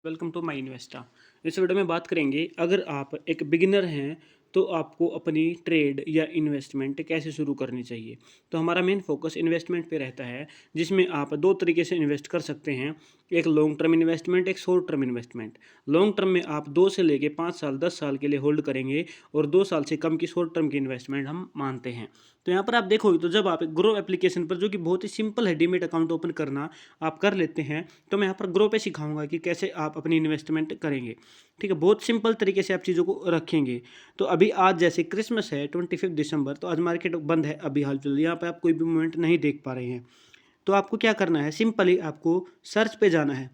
Welcome to my इन्वेस्टा। इस video में बात करेंगे, अगर आप एक बिगिनर हैं तो आपको अपनी ट्रेड या इन्वेस्टमेंट कैसे शुरू करनी चाहिए। तो हमारा मेन फोकस इन्वेस्टमेंट पे रहता है, जिसमें आप दो तरीके से इन्वेस्ट कर सकते हैं। एक लॉन्ग टर्म इन्वेस्टमेंट, एक short term investment. Long term में आप 2 से लेके 5 साल 10 साल के लिए होल्ड करेंगे, और 2 साल से कम की शॉर्ट टर्म की इन्वेस्टमेंट हम मानते हैं। तो यहाँ पर आप देखोगे तो जब आप एक ग्रो एप्लीकेशन पर, जो कि बहुत ही सिंपल है डीमेट अकाउंट ओपन करना, आप कर लेते हैं, तो मैं यहाँ पर ग्रो पे सिखाऊंगा कि कैसे आप अपनी इन्वेस्टमेंट करेंगे। ठीक है, बहुत सिंपल तरीके से आप चीज़ों को रखेंगे। तो अभी आज जैसे क्रिसमस है 25 दिसंबर, तो आज मार्केट बंद है अभी हाल फिलहाल, यहाँ पे आप कोई भी मूवमेंट नहीं देख पा रहे हैं। तो आपको क्या करना है, सिंपली आपको सर्च पे जाना है।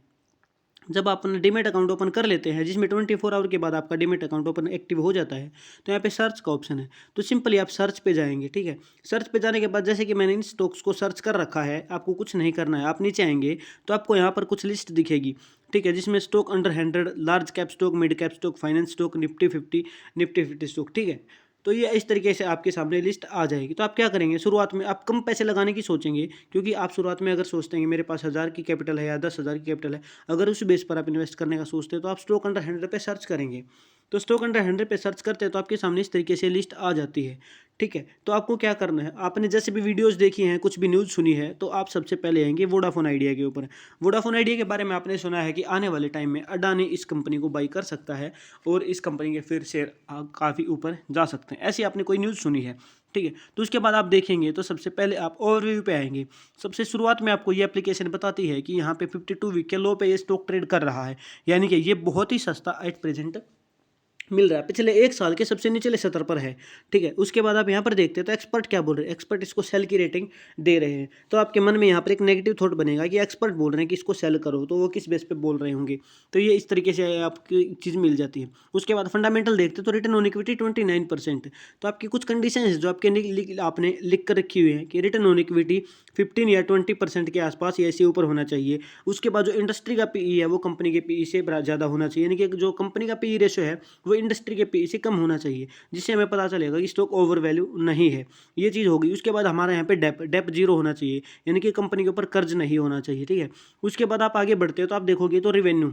जब आप अपना डीमेट अकाउंट ओपन कर लेते हैं, जिसमें 24 आवर के बाद आपका डीमेट अकाउंट ओपन एक्टिव हो जाता है, तो यहाँ पे सर्च का ऑप्शन है। तो सिंपली आप सर्च पे जाएंगे। ठीक है, सर्च पे जाने के बाद जैसे कि मैंने इन स्टॉक्स को सर्च कर रखा है, आपको कुछ नहीं करना है। आप नीचे आएंगे तो आपको यहाँ पर कुछ लिस्ट दिखेगी। ठीक है, जिसमें stock under 100, large cap stock, mid cap stock, finance stock, Nifty 50 stock. ठीक है, तो ये इस तरीके से आपके सामने लिस्ट आ जाएगी। तो आप क्या करेंगे, शुरुआत में आप कम पैसे लगाने की सोचेंगे, क्योंकि आप शुरुआत में अगर सोचते हैं कि मेरे पास 1000 की कैपिटल है या 10,000 की कैपिटल है, अगर उस बेस पर आप इन्वेस्ट करने का सोचते हैं, तो आप स्टॉक अंडर 100 पे सर्च करेंगे। तो स्टॉक अंडर 100 पे सर्च करते हैं तो आपके सामने इस तरीके से लिस्ट आ जाती है। ठीक है, तो आपको क्या करना है, आपने जैसे भी वीडियोस देखी हैं, कुछ भी न्यूज़ सुनी है, तो आप सबसे पहले आएंगे वोडाफोन आइडिया के ऊपर। वोडाफोन आइडिया के बारे में आपने सुना है कि आने वाले टाइम में अडानी इस कंपनी को बाई कर सकता है, और इस कंपनी के फिर शेयर काफ़ी ऊपर जा सकते हैं, ऐसी आपने कोई न्यूज़ सुनी है। ठीक है, तो उसके बाद आप देखेंगे तो सबसे पहले आप ओवरव्यू पे आएंगे। सबसे शुरुआत में आपको ये एप्लीकेशन बताती है कि यहाँ पे 52 वीक के लो पे ये स्टॉक ट्रेड कर रहा है, यानी कि ये बहुत ही सस्ता एट प्रेजेंट मिल रहा है, पिछले 1 साल के सबसे निचले स्तर पर है। ठीक है, उसके बाद आप यहाँ पर देखते हैं तो एक्सपर्ट क्या बोल रहे हैं, एक्सपर्ट इसको सेल की रेटिंग दे रहे हैं। तो आपके मन में यहाँ पर एक नेगेटिव थॉट बनेगा कि एक्सपर्ट बोल रहे हैं कि इसको सेल करो, तो वो किस बेस पे बोल रहे होंगे। तो ये इस तरीके से आपकी चीज़ मिल जाती है। उसके बाद फंडामेंटल देखते हैं तो रिटर्न ऑन इक्विटी 29%। तो आपकी कुछ कंडीशन है जो आपके आपने लिख कर रखी हुई है कि रिटर्न ऑन इक्विटी 15 या 20% के आसपास या इससे ऊपर होना चाहिए। उसके बाद जो इंडस्ट्री का पीई है वो कंपनी के पीई से ज़्यादा होना चाहिए, यानी कि जो कंपनी का पीई रेशो है वो इंडस्ट्री के पीई से कम होना चाहिए, जिससे हमें पता चलेगा कि स्टॉक ओवर वैल्यू नहीं है। ये चीज़ होगी। उसके बाद हमारे यहाँ पे डेप जीरो होना चाहिए, यानी कि कंपनी के ऊपर कर्ज नहीं होना चाहिए। ठीक है, उसके बाद आप आगे बढ़ते हो तो आप देखोगे तो रिवेन्यू,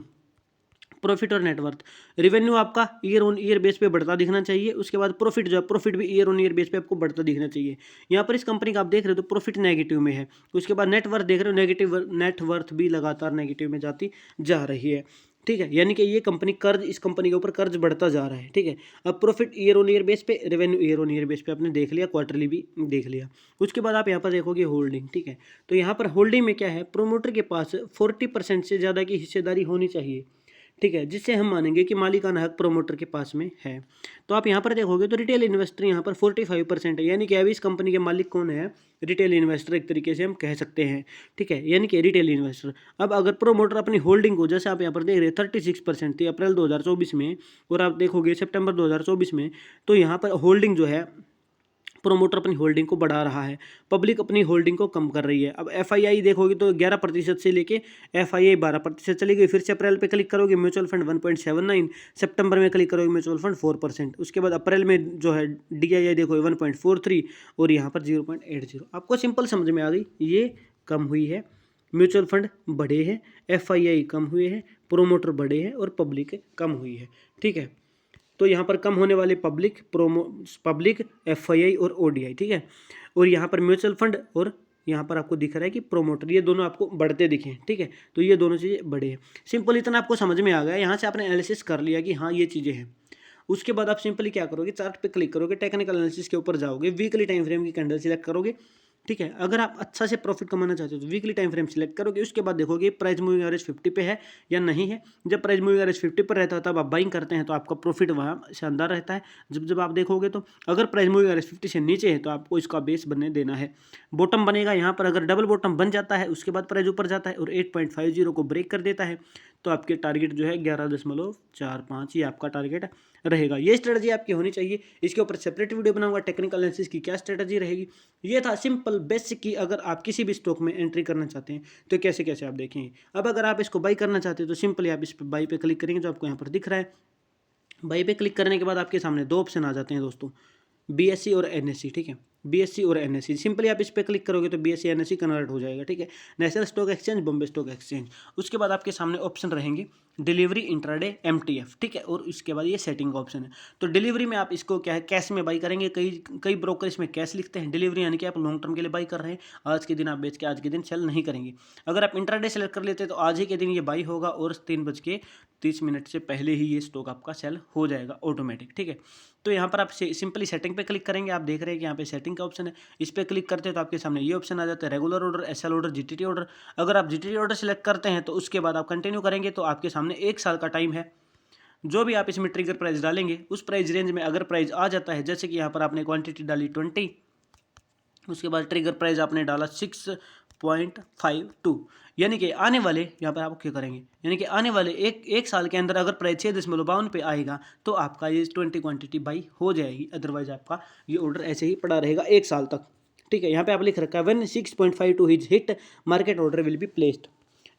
प्रॉफिट और नेटवर्थ। रिवेन्यू आपका ईयर ऑन ईयर बेस पे बढ़ता दिखना चाहिए। उसके बाद प्रॉफिट जो है, प्रॉफिट भी ईयर ऑन ईयर बेस पे आपको बढ़ता दिखना चाहिए। यहाँ पर इस कंपनी का आप देख रहे हो तो प्रॉफिट नेगेटिव में है। उसके बाद नेटवर्थ देख रहे हो, नेगेटिव नेटवर्थ भी लगातार नेगेटिव में जाती जा रही है। ठीक है, यानी कि ये कंपनी कर्ज, इस कंपनी के ऊपर कर्ज बढ़ता जा रहा है। ठीक है, अब profit year on year base पे, revenue year on year base पे आपने देख लिया, क्वार्टरली भी देख लिया। उसके बाद आप यहाँ पर देखोगे होल्डिंग। ठीक है, तो यहाँ पर होल्डिंग में क्या है, प्रोमोटर के पास 40% से ज़्यादा की हिस्सेदारी होनी चाहिए। ठीक है, जिससे हम मानेंगे कि मालिकाना हक प्रोमोटर के पास में है। तो आप यहाँ पर देखोगे तो रिटेल इन्वेस्टर यहाँ पर 45% है, यानी कि अभी इस कंपनी के मालिक कौन है, रिटेल इन्वेस्टर एक तरीके से हम कह सकते हैं। ठीक है, यानी कि रिटेल इन्वेस्टर। अब अगर प्रोमोटर अपनी होल्डिंग को, जैसे आप यहाँ पर देख रहे हैं 36% थी अप्रैल 2024 में, और आप देखोगे सितंबर 2024 में, तो यहाँ पर होल्डिंग जो है, प्रोमोटर अपनी होल्डिंग को बढ़ा रहा है, पब्लिक अपनी होल्डिंग को कम कर रही है। अब एफआईआई देखोगे तो 11% से लेके एफआईआई 12% चली गई। फिर से अप्रैल पे क्लिक करोगे म्यूचुअल फंड 1.79, सितंबर में क्लिक करोगे म्यूचुअल फंड 4%। उसके बाद अप्रैल में जो है डीआईआई देखो 1.43, और यहाँ पर 0.80। आपको सिंपल समझ में आ गई, ये कम हुई है, म्यूचुअल फंड बढ़े हैं, एफआईआई कम हुए हैं, प्रोमोटर बढ़े हैं, और पब्लिक कम हुई है। ठीक है, तो यहाँ पर कम होने वाले पब्लिक, एफआईआई और ओडीआई। ठीक है, और यहाँ पर म्यूचुअल फंड, और यहाँ पर आपको दिख रहा है कि प्रोमोटर, ये दोनों आपको बढ़ते दिखे। ठीक है, तो ये दोनों चीज़ें बढ़े हैं। सिंपल इतना आपको समझ में आ गया, यहाँ से आपने एनालिसिस कर लिया कि हाँ ये चीज़ें हैं। उसके बाद आप सिंपली क्या करोगे, चार्ट पे क्लिक करोगे, टेक्निकल एनालिसिस के ऊपर जाओगे, वीकली टाइम फ्रेम की कैंडल सिलेक्ट करोगे। ठीक है, अगर आप अच्छा से प्रॉफिट कमाना चाहते हो तो वीकली टाइम फ्रेम सिलेक्ट करोगे। उसके बाद देखोगे प्राइस मूविंग एवरेज 50 पे है या नहीं है। जब प्राइस मूविंग एवरेज 50 पर रहता है तब आप बाइंग करते हैं, तो आपका प्रॉफिट वहाँ शानदार रहता है। जब जब आप देखोगे तो अगर प्राइस मूविंग एवरेज 50 से नीचे है तो आपको इसका बेस बनने देना है। बॉटम बनेगा यहाँ पर, अगर डबल बॉटम बन जाता है उसके बाद प्राइस ऊपर जाता है और 8.50 को ब्रेक कर देता है, तो आपके टारगेट जो है 11.45, ये आपका टारगेट रहेगा। ये स्ट्रेटजी आपकी होनी चाहिए। इसके ऊपर सेपरेट वीडियो बनाऊंगा, टेक्निकल एनालिसिस की क्या स्ट्रेटजी रहेगी। ये था सिंपल बेसिक की, अगर आप किसी भी स्टॉक में एंट्री करना चाहते हैं तो कैसे कैसे आप देखेंगे। अब अगर आप इसको बाई करना चाहते हैं तो सिंपली आप इस पर बाई पे क्लिक करेंगे, जो आपको यहाँ पर दिख रहा है। बाई पे क्लिक करने के बाद आपके सामने दो ऑप्शन आ जाते हैं दोस्तों, बीएससी और एनएससी। ठीक है, बीएससी और एनएससी। सिंपली आप इस पर क्लिक करोगे तो बीएससी एनएससी कन्वर्ट हो जाएगा, ठीक है। National stock exchange, Bombay stock exchange. उसके बाद आपके सामने ऑप्शन रहेंगे डिलीवरी, इंट्राडे, एमटीएफ, ठीक है। और उसके बाद ये सेटिंग का ऑप्शन है। तो डिलीवरी में आप इसको क्या है, कैश में बाई करेंगे। कई कई ब्रोकर इसमें कैश लिखते हैं। डिलीवरी यानी कि आप लॉन्ग टर्म के लिए बाई कर रहे हैं, आज के दिन आप बेच के आज के दिन सेल नहीं करेंगे। अगर आप इंट्राडे सेलेक्ट कर लेते हैं तो आज ही के दिन ये बाई होगा और 3:30 से पहले ही ये स्टॉक आपका सेल हो जाएगा ऑटोमेटिक, ठीक है। तो यहाँ पर आप सिंपली सेटिंग पे क्लिक करेंगे। आप देख रहे हैं कि यहाँ पे सेटिंग का ऑप्शन है, इस पर क्लिक करते हैं तो आपके सामने ये ऑप्शन आ जाता है, regular order, SL order, GTT order. अगर आप जीटीटी ऑर्डर सेलेक्ट करते हैं तो उसके बाद आप कंटिन्यू करेंगे तो आपके सामने 1 साल का टाइम है। जो भी आप इसमें ट्रिगर प्राइस डालेंगे उस प्राइस रेंज में अगर प्राइस आ जाता है, जैसे कि यहाँ पर आपने क्वांटिटी डाली 20, उसके बाद ट्रिगर प्राइस आपने डाला 6.52, यानी कि आने वाले, यहाँ पर आप क्या करेंगे, यानी कि आने वाले एक साल के अंदर अगर प्राइस 6.52 पे आएगा तो आपका ये 20 क्वांटिटी बाई हो जाएगी। अदरवाइज आपका ये ऑर्डर ऐसे ही पड़ा रहेगा 1 साल तक, ठीक है। यहाँ पे आप लिख रखा है when 6.52 is hit market order will be placed.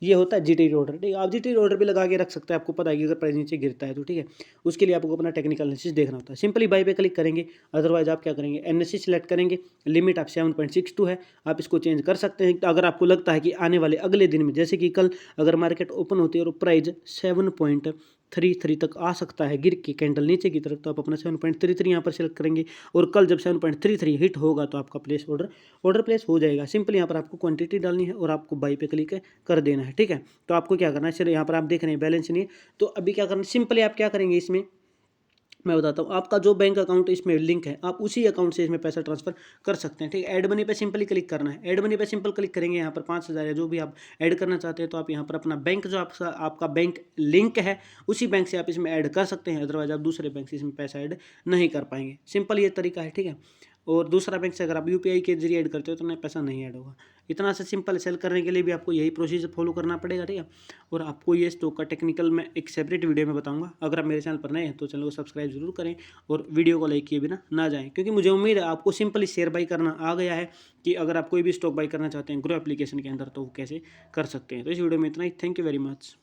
ये होता है जीटी ऑर्डर, ठीक है। आप जीटी ऑर्डर भी लगा के रख सकते हैं, आपको पता है कि अगर प्राइस नीचे गिरता है तो, ठीक है। उसके लिए आपको अपना टेक्निकल एनालिसिस देखना होता है। सिंपली बाई पे क्लिक करेंगे, अदरवाइज आप क्या करेंगे, एनएससी सेलेक्ट करेंगे। लिमिट आप 7.62 है, आप इसको चेंज कर सकते हैं। अगर आपको लगता है कि आने वाले अगले दिन में, जैसे कि कल अगर मार्केट ओपन होती है और प्राइस 7.33 तक आ सकता है गिर के कैंडल नीचे की तरफ, तो आप अपना 7.33 यहाँ पर सेलेक्ट करेंगे। और कल जब 7.33 हिट होगा तो आपका प्लेस ऑर्डर प्लेस हो जाएगा। सिंपल यहाँ पर आपको क्वांटिटी डालनी है और आपको बाई पे क्लिक कर देना है, ठीक है। तो आपको क्या करना है, चलिए यहाँ पर आप देख रहे हैं बैलेंस नहीं है, तो अभी क्या करना है, सिंपली आप क्या करेंगे, इसमें मैं बताता हूँ। आपका जो बैंक अकाउंट इसमें लिंक है, आप उसी अकाउंट से इसमें पैसा ट्रांसफर कर सकते हैं, ठीक है। ऐड मनी पे सिंपली क्लिक करना है। ऐड मनी पे सिंपल क्लिक करेंगे, यहाँ पर 5,000 है जो भी आप ऐड करना चाहते हैं, तो आप यहाँ पर अपना बैंक जो आपका बैंक लिंक है उसी बैंक से आप इसमें ऐड कर सकते हैं। अदरवाइज आप दूसरे बैंक से इसमें पैसा ऐड नहीं कर पाएंगे। सिंपल ये तरीका है, ठीक है। और दूसरा बैंक से अगर आप यूपीआई के जरिए ऐड करते हो तो पैसा नहीं ऐड होगा। इतना सा सिंपल सेल करने के लिए भी आपको यही प्रोसीजर फॉलो करना पड़ेगा, ठीक है। और आपको ये स्टॉक का टेक्निकल मैं एक सेपरेट वीडियो में बताऊंगा। अगर आप मेरे चैनल पर नए हैं तो चैनल को सब्सक्राइब जरूर करें और वीडियो को लाइक किए बिना ना जाएं, क्योंकि मुझे उम्मीद है आपको सिंपली शेयर बाई करना आ गया है कि अगर आप कोई भी स्टॉक बाई करना चाहते हैं ग्रो एप्लीकेशन के अंदर तो वो कैसे कर सकते हैं। तो इस वीडियो में इतना ही। Thank you very much.